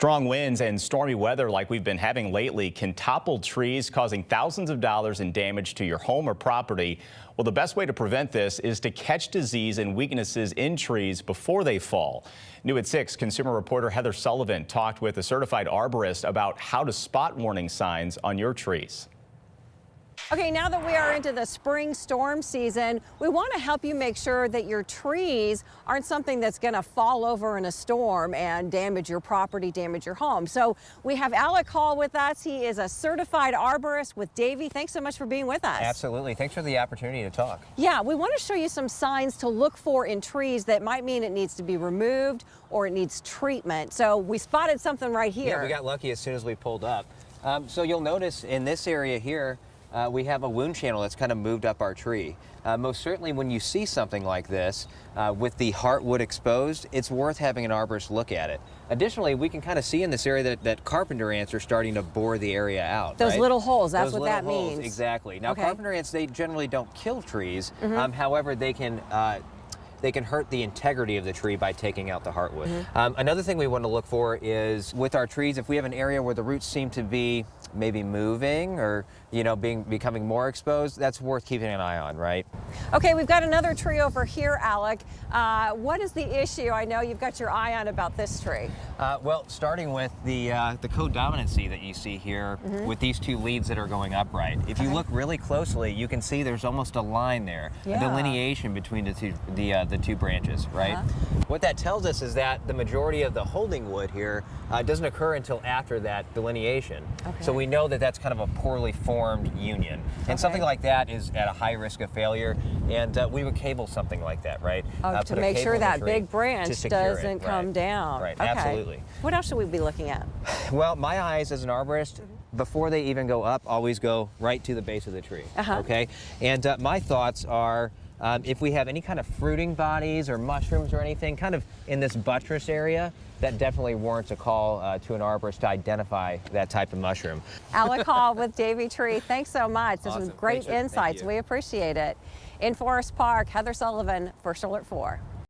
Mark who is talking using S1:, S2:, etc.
S1: Strong winds and stormy weather like we've been having lately can topple trees, causing thousands of dollars in damage to your home or property. Well, the best way to prevent this is to catch disease and weaknesses in trees before they fall. New at 6, consumer reporter Heather Sullivan talked with a certified arborist about how to spot warning signs on your trees.
S2: Okay, now that we are into the spring storm season, we want to help you make sure that your trees aren't something that's going to fall over in a storm and damage your property, damage your home. So we have Alec Hall with us. He is a certified arborist with Davey. Thanks so much for being with us.
S3: Absolutely. Thanks for the opportunity to talk.
S2: Yeah, we want to show you some signs to look for in trees that might mean it needs to be removed or it needs treatment. So we spotted something right here.
S3: Yeah, we got lucky as soon as we pulled up. So you'll notice in this area here, we have a wound channel that's kind of moved up our tree. Most certainly when you see something like this with the heartwood exposed, it's worth having an arborist look at it. Additionally, we can kind of see in this area that carpenter ants are starting to bore the area out.
S2: Those
S3: right?
S2: little holes, that's
S3: Those
S2: what that
S3: little holes,
S2: means.
S3: Exactly. Now,
S2: okay.
S3: Carpenter ants, they generally don't kill trees. However, they can hurt the integrity of the tree by taking out the heartwood. Another thing we want to look for is with our trees, if we have an area where the roots seem to be maybe moving or becoming more exposed, that's worth keeping an eye on, right?
S2: Okay, we've got another tree over here, Alec. What is the issue? I know you've got your eye on about this tree.
S3: Well, starting with the codominancy that you see here with these two leads that are going upright. If you look really closely, you can see there's almost a line there, a delineation between the two branches, right? What that tells us is that the majority of the holding wood here doesn't occur until after that delineation. So we know that that's kind of a poorly formed union. And something like that is at a high risk of failure, and we would cable something like that, right?
S2: To make sure that big branch doesn't come down.
S3: Right, absolutely.
S2: What else should we be looking at?
S3: Well, my eyes as an arborist, before they even go up, always go right to the base of the tree, okay? And my thoughts are, if we have any kind of fruiting bodies or mushrooms or anything kind of in this buttress area, that definitely warrants a call to an arborist to identify that type of mushroom.
S2: Alec Hall with Davey Tree, thanks so much. This was great insights. We appreciate it. In Forest Park, Heather Sullivan for Alert 4.